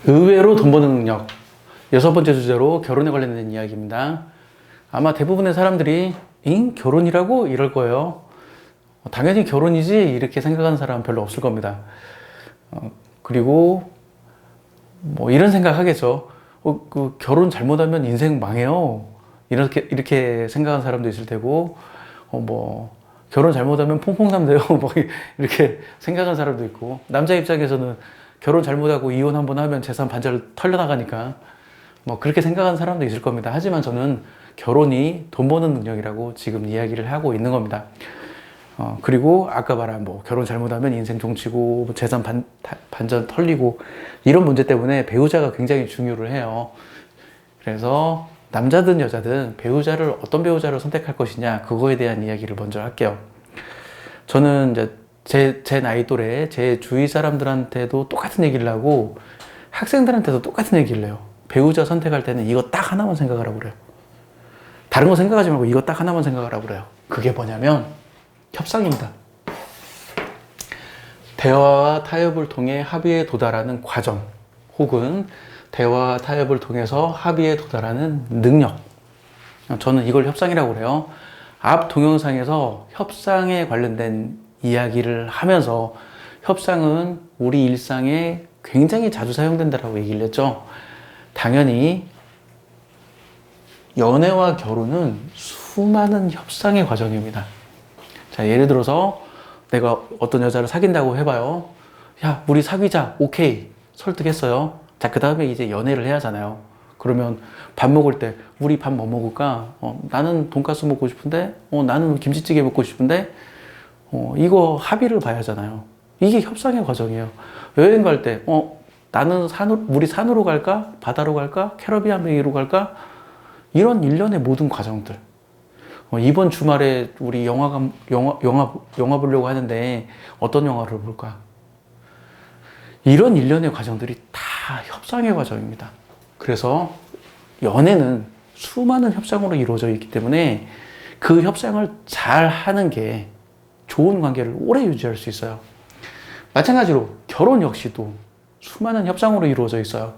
의외로 돈 버는 능력. 6번째 주제로 결혼에 관련된 이야기입니다. 아마 대부분의 사람들이 결혼이라고? 이럴 거예요. 당연히 결혼이지 이렇게 생각하는 사람은 별로 없을 겁니다. 그리고 뭐 이런 생각 하겠죠. 그 결혼 잘못하면 인생 망해요. 이렇게 생각하는 사람도 있을 테고, 뭐 결혼 잘못하면 퐁퐁삼 돼요. 뭐 이렇게 생각하는 사람도 있고, 남자 입장에서는 결혼 잘못하고 이혼 한번 하면 재산 반절 털려나가니까 뭐 그렇게 생각하는 사람도 있을 겁니다. 하지만 저는 결혼이 돈 버는 능력이라고 지금 이야기를 하고 있는 겁니다. 그리고 아까 말한 뭐 결혼 잘못하면 인생 종치고 재산 반전 털리고 이런 문제 때문에 배우자가 굉장히 중요를 해요. 그래서 남자든 여자든 배우자를 어떤 배우자를 선택할 것이냐, 그거에 대한 이야기를 먼저 할게요. 저는 이제 제 나이 또래, 제 주위 사람들한테도 똑같은 얘기를 하고 학생들한테도 똑같은 얘기를 해요. 배우자 선택할 때는 이거 딱 하나만 생각하라고 그래요. 다른 거 생각하지 말고 이거 딱 하나만 생각하라고 그래요. 그게 뭐냐면 협상입니다. 대화와 타협을 통해 합의에 도달하는 과정, 혹은 대화와 타협을 통해서 합의에 도달하는 능력. 저는 이걸 협상이라고 그래요. 앞 동영상에서 협상에 관련된 이야기를 하면서 협상은 우리 일상에 굉장히 자주 사용된다라고 얘기를 했죠. 당연히 연애와 결혼은 수많은 협상의 과정입니다. 자, 예를 들어서 내가 어떤 여자를 사귄다고 해봐요. 야, 우리 사귀자. 오케이. 설득했어요. 자, 그 다음에 이제 연애를 해야 하잖아요. 그러면 밥 먹을 때 우리 밥 뭐 먹을까? 나는 돈가스 먹고 싶은데, 나는 김치찌개 먹고 싶은데, 이거 합의를 봐야 하잖아요. 이게 협상의 과정이에요. 여행 갈 때, 나는 우리 산으로 갈까? 바다로 갈까? 캐러비안 베이로 갈까? 이런 일련의 모든 과정들. 이번 주말에 우리 영화 보려고 하는데 어떤 영화를 볼까? 이런 일련의 과정들이 다 협상의 과정입니다. 그래서 연애는 수많은 협상으로 이루어져 있기 때문에 그 협상을 잘 하는 게 좋은 관계를 오래 유지할 수 있어요. 마찬가지로 결혼 역시도 수많은 협상으로 이루어져 있어요.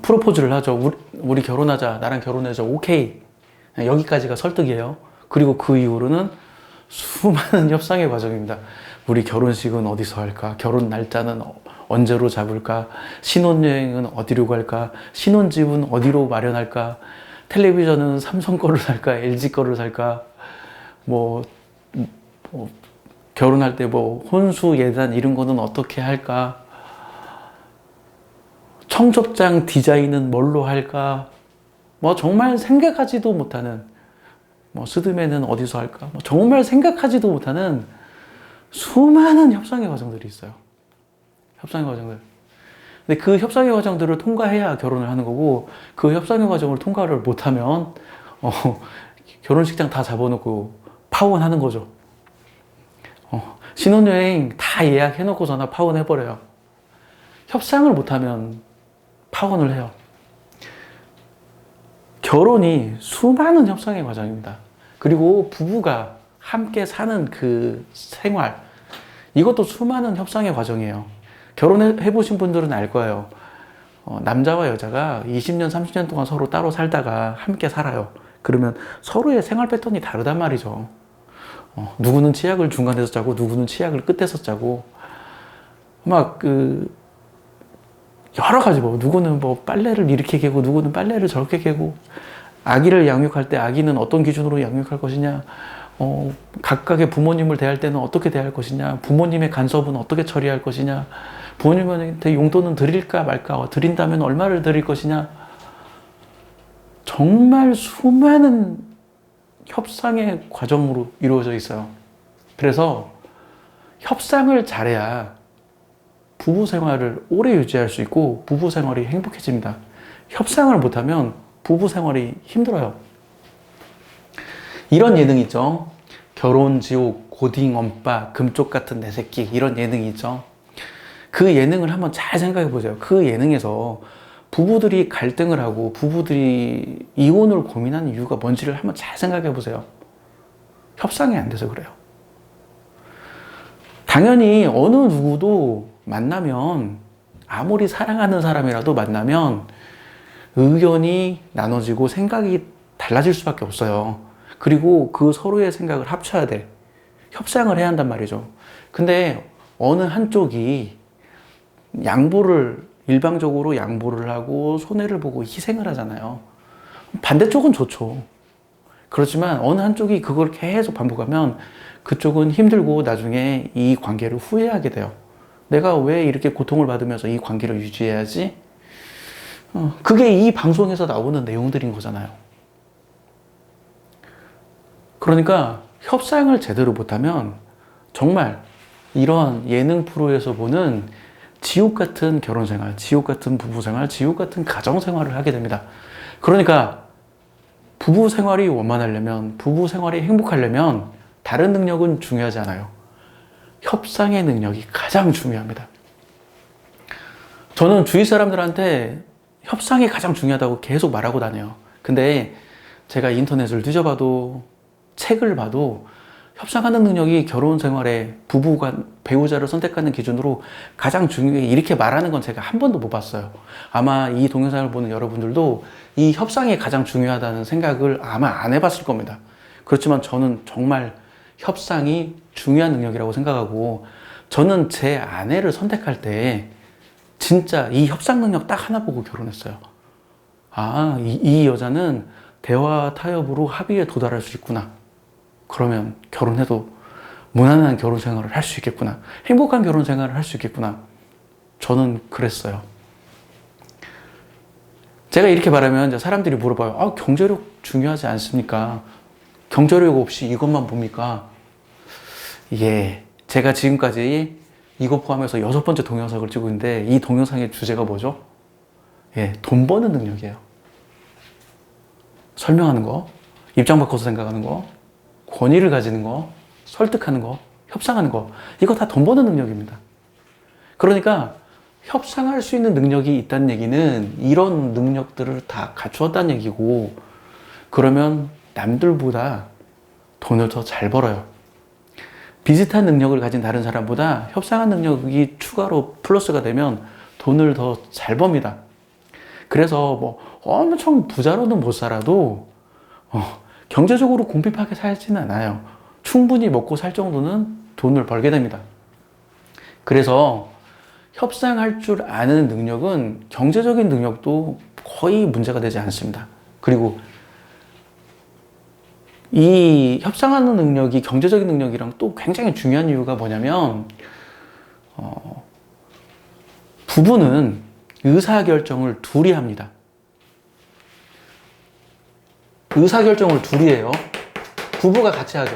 프로포즈를 하죠. 우리 결혼하자. 나랑 결혼해줘. 오케이. 여기까지가 설득이에요. 그리고 그 이후로는 수많은 협상의 과정입니다. 우리 결혼식은 어디서 할까? 결혼 날짜는 언제로 잡을까? 신혼여행은 어디로 갈까? 신혼집은 어디로 마련할까? 텔레비전은 삼성 거를 살까? LG 거를 살까? 뭐 결혼할 때 뭐 혼수 예단 이런 거는 어떻게 할까? 청첩장 디자인은 뭘로 할까? 뭐 정말 생각하지도 못하는, 뭐 스드메는 어디서 할까? 뭐 정말 생각하지도 못하는 수많은 협상의 과정들이 있어요. 협상의 과정들. 근데 그 협상의 과정들을 통과해야 결혼을 하는 거고, 그 협상의 과정을 통과를 못하면 결혼식장 다 잡아놓고 파혼하는 거죠. 신혼여행 다 예약해놓고서나 파혼해버려요. 협상을 못하면 파혼을 해요. 결혼이 수많은 협상의 과정입니다. 그리고 부부가 함께 사는 그 생활, 이것도 수많은 협상의 과정이에요. 결혼해보신 분들은 알 거예요. 남자와 여자가 20년, 30년 동안 서로 따로 살다가 함께 살아요. 그러면 서로의 생활 패턴이 다르단 말이죠. 누구는 치약을 중간에서 짜고, 누구는 치약을 끝에서 짜고, 여러 가지 누구는 빨래를 이렇게 개고, 누구는 빨래를 저렇게 개고, 아기를 양육할 때 아기는 어떤 기준으로 양육할 것이냐, 각각의 부모님을 대할 때는 어떻게 대할 것이냐, 부모님의 간섭은 어떻게 처리할 것이냐, 부모님한테 용돈은 드릴까 말까, 드린다면 얼마를 드릴 것이냐. 정말 수많은 협상의 과정으로 이루어져 있어요. 그래서 협상을 잘해야 부부 생활을 오래 유지할 수 있고 부부 생활이 행복해집니다. 협상을 못하면 부부 생활이 힘들어요. 이런 예능 있죠. 결혼 지옥, 고딩 엄빠, 금쪽 같은 내 새끼, 이런 예능이 있죠. 그 예능을 한번 잘 생각해 보세요. 그 예능에서 부부들이 갈등을 하고 부부들이 이혼을 고민하는 이유가 뭔지를 한번 잘 생각해 보세요. 협상이 안 돼서 그래요. 당연히 어느 누구도 만나면 아무리 사랑하는 사람이라도 만나면 의견이 나눠지고 생각이 달라질 수밖에 없어요. 그리고 그 서로의 생각을 합쳐야 돼. 협상을 해야 한단 말이죠. 근데 어느 한쪽이 일방적으로 양보를 하고 손해를 보고 희생을 하잖아요. 반대쪽은 좋죠. 그렇지만 어느 한쪽이 그걸 계속 반복하면 그쪽은 힘들고 나중에 이 관계를 후회하게 돼요. 내가 왜 이렇게 고통을 받으면서 이 관계를 유지해야지? 그게 이 방송에서 나오는 내용들인 거잖아요. 그러니까 협상을 제대로 못하면 정말 이런 예능 프로에서 보는 지옥 같은 결혼 생활, 지옥 같은 부부 생활, 지옥 같은 가정 생활을 하게 됩니다. 그러니까 부부 생활이 원만하려면, 부부 생활이 행복하려면 다른 능력은 중요하지 않아요. 협상의 능력이 가장 중요합니다. 저는 주위 사람들한테 협상이 가장 중요하다고 계속 말하고 다녀요. 근데 제가 인터넷을 뒤져봐도 책을 봐도 협상하는 능력이 결혼 생활에 부부가 배우자를 선택하는 기준으로 가장 중요해 이렇게 말하는 건 제가 한 번도 못 봤어요. 아마 이 동영상을 보는 여러분들도 이 협상이 가장 중요하다는 생각을 아마 안 해봤을 겁니다. 그렇지만 저는 정말 협상이 중요한 능력이라고 생각하고 저는 제 아내를 선택할 때 진짜 이 협상 능력 딱 하나 보고 결혼했어요. 아, 이 여자는 대화 타협으로 합의에 도달할 수 있구나. 그러면 결혼해도 무난한 결혼 생활을 할 수 있겠구나. 행복한 결혼 생활을 할 수 있겠구나. 저는 그랬어요. 제가 이렇게 말하면 이제 사람들이 물어봐요. 아, 경제력 중요하지 않습니까? 경제력 없이 이것만 봅니까? 예. 제가 지금까지 이거 포함해서 6번째 동영상을 찍고 있는데 이 동영상의 주제가 뭐죠? 예, 돈 버는 능력이에요. 설명하는 거, 입장 바꿔서 생각하는 거, 권위를 가지는 거, 설득하는 거, 협상하는 거, 이거 다 돈 버는 능력입니다. 그러니까 협상할 수 있는 능력이 있다는 얘기는 이런 능력들을 다 갖추었다는 얘기고, 그러면 남들보다 돈을 더 잘 벌어요. 비슷한 능력을 가진 다른 사람보다 협상한 능력이 추가로 플러스가 되면 돈을 더 잘 법니다. 그래서 뭐 엄청 부자로는 못 살아도 경제적으로 궁핍하게 살지는 않아요. 충분히 먹고 살 정도는 돈을 벌게 됩니다. 그래서 협상할 줄 아는 능력은 경제적인 능력도 거의 문제가 되지 않습니다. 그리고 이 협상하는 능력이 경제적인 능력이랑 또 굉장히 중요한 이유가 뭐냐면 부부는 의사결정을 둘이 합니다. 의사결정을 둘이 해요. 부부가 같이 하죠.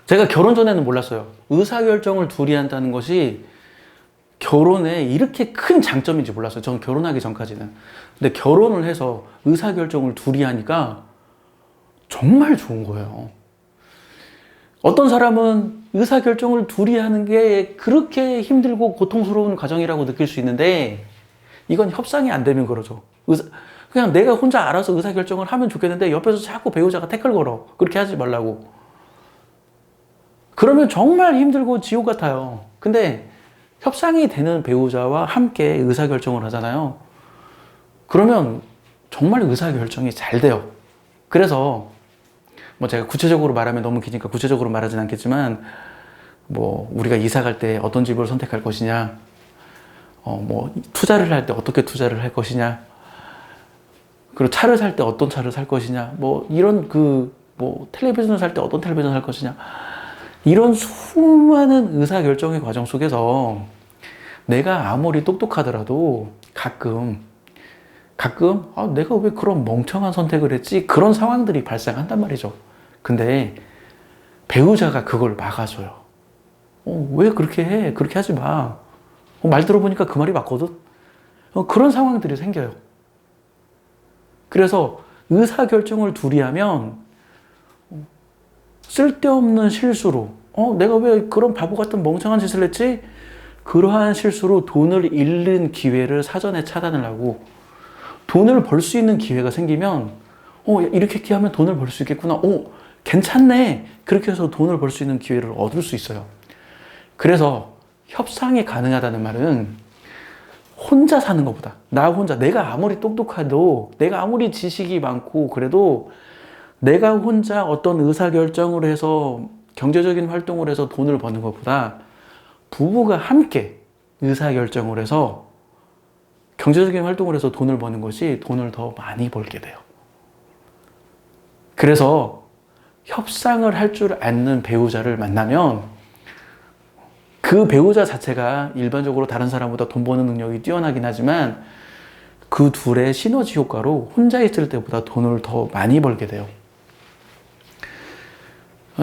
제가 결혼 전에는 몰랐어요. 의사결정을 둘이 한다는 것이 결혼에 이렇게 큰 장점인지 몰랐어요. 전 결혼하기 전까지는. 근데 결혼을 해서 의사결정을 둘이 하니까 정말 좋은 거예요. 어떤 사람은 의사결정을 둘이 하는 게 그렇게 힘들고 고통스러운 과정이라고 느낄 수 있는데 이건 협상이 안 되면 그러죠. 그냥 내가 혼자 알아서 의사결정을 하면 좋겠는데 옆에서 자꾸 배우자가 태클 걸어. 그렇게 하지 말라고. 그러면 정말 힘들고 지옥 같아요. 근데 협상이 되는 배우자와 함께 의사결정을 하잖아요. 그러면 정말 의사결정이 잘 돼요. 그래서 뭐 제가 구체적으로 말하면 너무 기니까 구체적으로 말하진 않겠지만 뭐 우리가 이사 갈 때 어떤 집을 선택할 것이냐, 뭐 투자를 할 때 어떻게 투자를 할 것이냐, 그리고 차를 살 때 어떤 차를 살 것이냐, 뭐 이런 뭐 텔레비전을 살 때 어떤 텔레비전을 살 것이냐, 이런 수많은 의사결정의 과정 속에서 내가 아무리 똑똑하더라도 가끔 내가 왜 그런 멍청한 선택을 했지? 그런 상황들이 발생한단 말이죠. 근데 배우자가 그걸 막아줘요. 왜 그렇게 해? 그렇게 하지 마. 말 들어보니까 그 말이 맞거든? 그런 상황들이 생겨요. 그래서 의사결정을 둘이 하면 쓸데없는 실수로 내가 왜 그런 바보 같은 멍청한 짓을 했지? 그러한 실수로 돈을 잃는 기회를 사전에 차단을 하고 돈을 벌 수 있는 기회가 생기면 이렇게 하면 돈을 벌 수 있겠구나. 괜찮네. 그렇게 해서 돈을 벌 수 있는 기회를 얻을 수 있어요. 그래서 협상이 가능하다는 말은 혼자 사는 것보다, 나 혼자, 내가 아무리 똑똑해도, 내가 아무리 지식이 많고 그래도 내가 혼자 어떤 의사결정을 해서 경제적인 활동을 해서 돈을 버는 것보다 부부가 함께 의사결정을 해서 경제적인 활동을 해서 돈을 버는 것이 돈을 더 많이 벌게 돼요. 그래서 협상을 할 줄 아는 배우자를 만나면 그 배우자 자체가 일반적으로 다른 사람보다 돈 버는 능력이 뛰어나긴 하지만 그 둘의 시너지 효과로 혼자 있을 때보다 돈을 더 많이 벌게 돼요.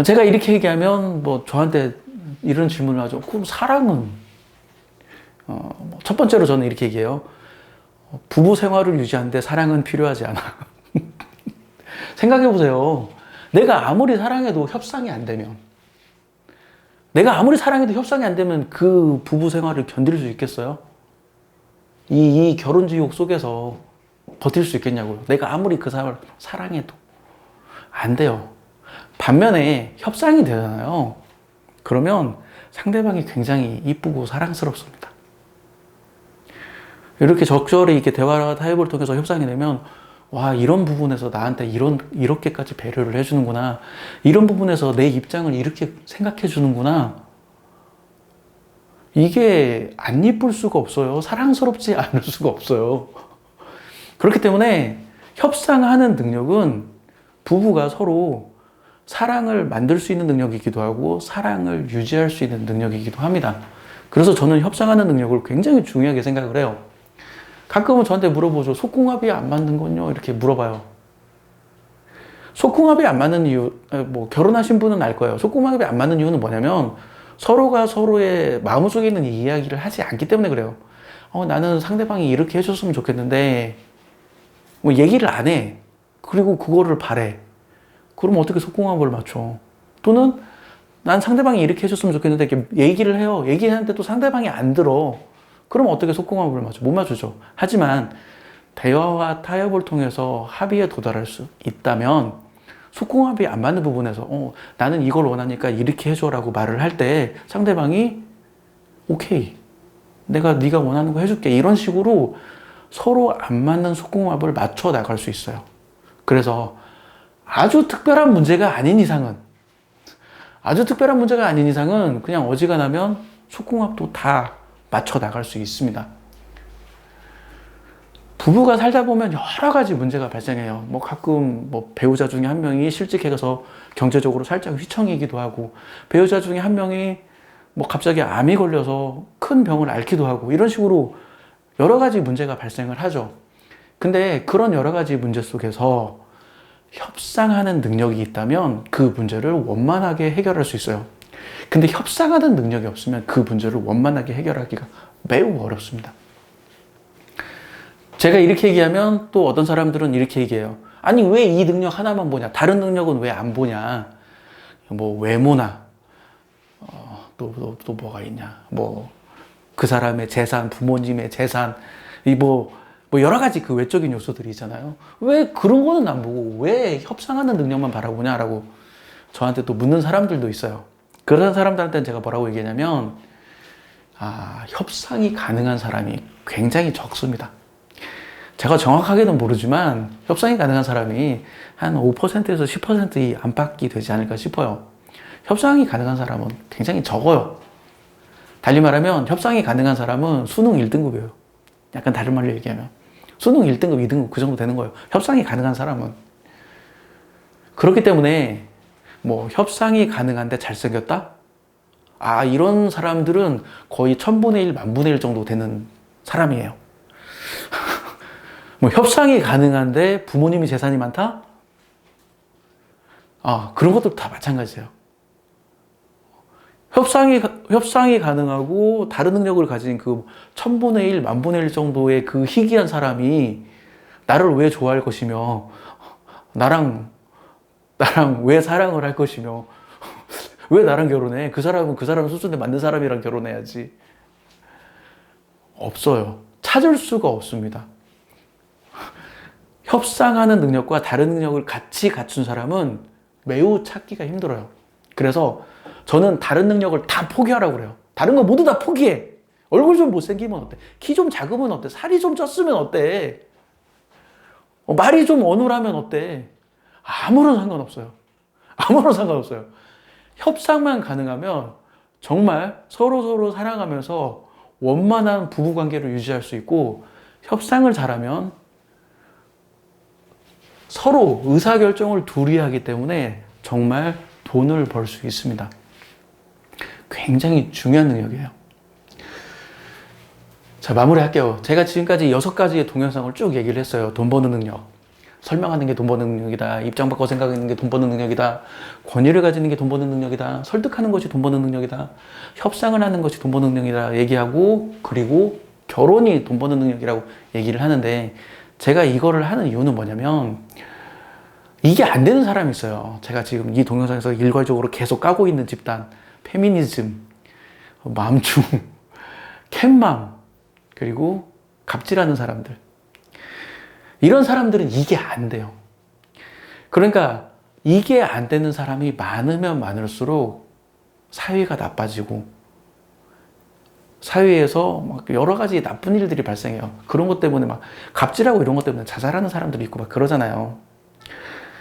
제가 이렇게 얘기하면 뭐 저한테 이런 질문을 하죠. 그럼 사랑은? 첫 번째로 저는 이렇게 얘기해요. 부부 생활을 유지하는데 사랑은 필요하지 않아. 생각해 보세요. 내가 아무리 사랑해도 협상이 안 되면, 내가 아무리 사랑해도 협상이 안 되면 그 부부 생활을 견딜 수 있겠어요? 이 결혼지옥 속에서 버틸 수 있겠냐고요. 내가 아무리 그 사람을 사랑해도 안 돼요. 반면에 협상이 되잖아요. 그러면 상대방이 굉장히 이쁘고 사랑스럽습니다. 이렇게 적절히 이렇게 대화와 타협을 통해서 협상이 되면, 와, 이런 부분에서 나한테 이렇게까지 배려를 해주는구나. 이런 부분에서 내 입장을 이렇게 생각해 주는구나. 이게 안 이쁠 수가 없어요. 사랑스럽지 않을 수가 없어요. 그렇기 때문에 협상하는 능력은 부부가 서로 사랑을 만들 수 있는 능력이기도 하고 사랑을 유지할 수 있는 능력이기도 합니다. 그래서 저는 협상하는 능력을 굉장히 중요하게 생각을 해요. 가끔은 저한테 물어보죠. 속궁합이 안 맞는 건요? 이렇게 물어봐요. 속궁합이 안 맞는 이유, 뭐 결혼하신 분은 알 거예요. 속궁합이 안 맞는 이유는 뭐냐면 서로가 서로의 마음속에 있는 이야기를 하지 않기 때문에 그래요. 나는 상대방이 이렇게 해줬으면 좋겠는데 뭐 얘기를 안 해. 그리고 그거를 바래. 그럼 어떻게 속궁합을 맞춰? 또는 난 상대방이 이렇게 해줬으면 좋겠는데 이렇게 얘기를 해요. 얘기하는데도 상대방이 안 들어. 그럼 어떻게 속궁합을 맞춰? 못 맞추죠. 하지만 대화와 타협을 통해서 합의에 도달할 수 있다면 속궁합이 안 맞는 부분에서 나는 이걸 원하니까 이렇게 해줘라고 말을 할 때 상대방이 오케이, 네가 원하는 거 해줄게, 이런 식으로 서로 안 맞는 속궁합을 맞춰 나갈 수 있어요. 그래서 아주 특별한 문제가 아닌 이상은 그냥 어지간하면 속궁합도 다 맞춰 나갈 수 있습니다. 부부가 살다 보면 여러 가지 문제가 발생해요. 뭐 가끔 뭐 배우자 중에 한 명이 실직해서 경제적으로 살짝 휘청이기도 하고, 배우자 중에 한 명이 뭐 갑자기 암이 걸려서 큰 병을 앓기도 하고, 이런 식으로 여러 가지 문제가 발생을 하죠. 근데 그런 여러 가지 문제 속에서 협상하는 능력이 있다면 그 문제를 원만하게 해결할 수 있어요. 근데 협상하는 능력이 없으면 그 문제를 원만하게 해결하기가 매우 어렵습니다. 제가 이렇게 얘기하면 또 어떤 사람들은 이렇게 얘기해요. 아니, 왜 이 능력 하나만 보냐? 다른 능력은 왜 안 보냐? 뭐 외모나 또 뭐가 있냐? 뭐 그 사람의 재산, 부모님의 재산, 뭐 여러 가지 그 외적인 요소들이 있잖아요. 왜 그런 거는 안 보고 왜 협상하는 능력만 바라보냐라고 저한테 또 묻는 사람들도 있어요. 그런 사람들한테는 제가 뭐라고 얘기하냐면, 협상이 가능한 사람이 굉장히 적습니다. 제가 정확하게는 모르지만 협상이 가능한 사람이 한 5%에서 10% 안팎이 되지 않을까 싶어요. 협상이 가능한 사람은 굉장히 적어요. 달리 말하면 협상이 가능한 사람은 수능 1등급이에요. 약간 다른 말로 얘기하면 수능 1등급, 2등급 그 정도 되는 거예요. 협상이 가능한 사람은. 그렇기 때문에 뭐 협상이 가능한데 잘생겼다? 이런 사람들은 거의 1000분의 1, 10,000분의 1 정도 되는 사람이에요. 뭐 협상이 가능한데 부모님이 재산이 많다? 그런 것도 다 마찬가지예요. 협상이 가능하고 다른 능력을 가진 그 1000분의 1, 10,000분의 1 정도의 그 희귀한 사람이 나를 왜 좋아할 것이며, 나랑 왜 사랑을 할 것이며, 왜 나랑 결혼해? 그 사람은 그 사람 수준에 맞는 사람이랑 결혼해야지. 없어요. 찾을 수가 없습니다. 협상하는 능력과 다른 능력을 같이 갖춘 사람은 매우 찾기가 힘들어요. 그래서 저는 다른 능력을 다 포기하라고 그래요. 다른 거 모두 다 포기해. 얼굴 좀 못생기면 어때? 키 좀 작으면 어때? 살이 좀 쪘으면 어때? 말이 좀 어눌하면 어때? 아무런 상관없어요. 아무런 상관없어요. 협상만 가능하면 정말 서로 사랑하면서 원만한 부부관계를 유지할 수 있고, 협상을 잘하면 서로 의사결정을 둘이 하기 때문에 정말 돈을 벌 수 있습니다. 굉장히 중요한 능력이에요. 자, 마무리할게요. 제가 지금까지 6가지의 동영상을 쭉 얘기를 했어요. 돈 버는 능력. 설명하는 게 돈 버는 능력이다. 입장 바꿔 생각하는 게 돈 버는 능력이다. 권위를 가지는 게 돈 버는 능력이다. 설득하는 것이 돈 버는 능력이다. 협상을 하는 것이 돈 버는 능력이다. 얘기하고, 그리고 결혼이 돈 버는 능력이라고 얘기를 하는데, 제가 이거를 하는 이유는 뭐냐면, 이게 안 되는 사람이 있어요. 제가 지금 이 동영상에서 일괄적으로 계속 까고 있는 집단, 페미니즘, 맘충, 캣맘, 그리고 갑질하는 사람들. 이런 사람들은 이게 안 돼요. 그러니까 이게 안 되는 사람이 많으면 많을수록 사회가 나빠지고, 사회에서 막 여러 가지 나쁜 일들이 발생해요. 그런 것 때문에 막 갑질하고 이런 것 때문에 자살하는 사람들이 있고 막 그러잖아요.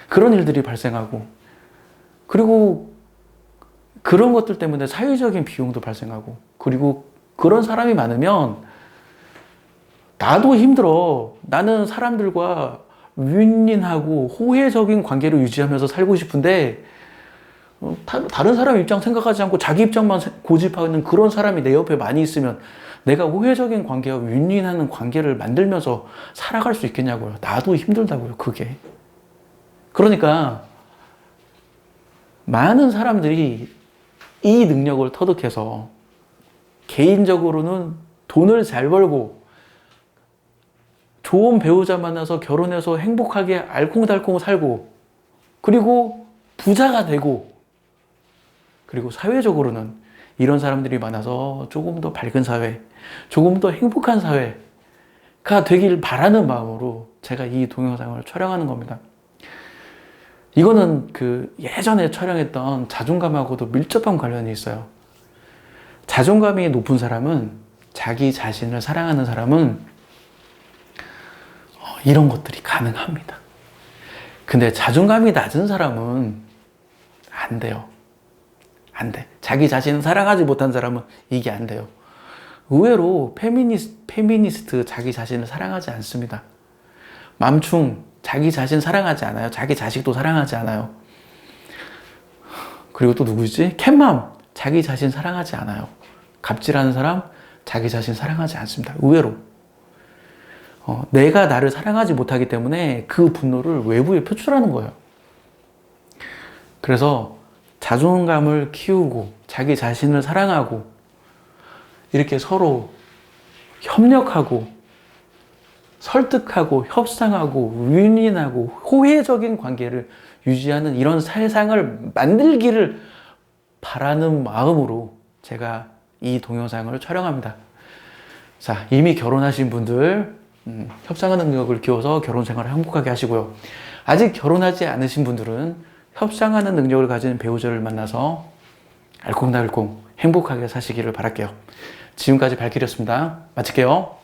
그런 일들이 발생하고, 그리고 그런 것들 때문에 사회적인 비용도 발생하고, 그리고 그런 사람이 많으면 나도 힘들어. 나는 사람들과 윈윈하고 호혜적인 관계를 유지하면서 살고 싶은데, 다른 사람 입장 생각하지 않고 자기 입장만 고집하는 그런 사람이 내 옆에 많이 있으면 내가 호혜적인 관계와 윈윈하는 관계를 만들면서 살아갈 수 있겠냐고요. 나도 힘들다고요, 그게. 그러니까 많은 사람들이 이 능력을 터득해서 개인적으로는 돈을 잘 벌고 좋은 배우자 만나서 결혼해서 행복하게 알콩달콩 살고, 그리고 부자가 되고, 그리고 사회적으로는 이런 사람들이 많아서 조금 더 밝은 사회, 조금 더 행복한 사회가 되길 바라는 마음으로 제가 이 동영상을 촬영하는 겁니다. 이거는 그 예전에 촬영했던 자존감하고도 밀접한 관련이 있어요. 자존감이 높은 사람은, 자기 자신을 사랑하는 사람은 이런 것들이 가능합니다. 근데 자존감이 낮은 사람은 안 돼요. 안 돼. 자기 자신을 사랑하지 못한 사람은 이게 안 돼요. 의외로 페미니스트 자기 자신을 사랑하지 않습니다. 맘충 자기 자신 사랑하지 않아요. 자기 자식도 사랑하지 않아요. 그리고 또 누구지? 캣맘 자기 자신 사랑하지 않아요. 갑질하는 사람 자기 자신 사랑하지 않습니다. 의외로. 내가 나를 사랑하지 못하기 때문에 그 분노를 외부에 표출하는 거예요. 그래서 자존감을 키우고 자기 자신을 사랑하고 이렇게 서로 협력하고 설득하고 협상하고 윈윈하고 호혜적인 관계를 유지하는 이런 세상을 만들기를 바라는 마음으로 제가 이 동영상을 촬영합니다. 자, 이미 결혼하신 분들 협상하는 능력을 키워서 결혼 생활을 행복하게 하시고요. 아직 결혼하지 않으신 분들은 협상하는 능력을 가진 배우자를 만나서 알콩달콩 행복하게 사시기를 바랄게요. 지금까지 발길이었습니다. 마칠게요.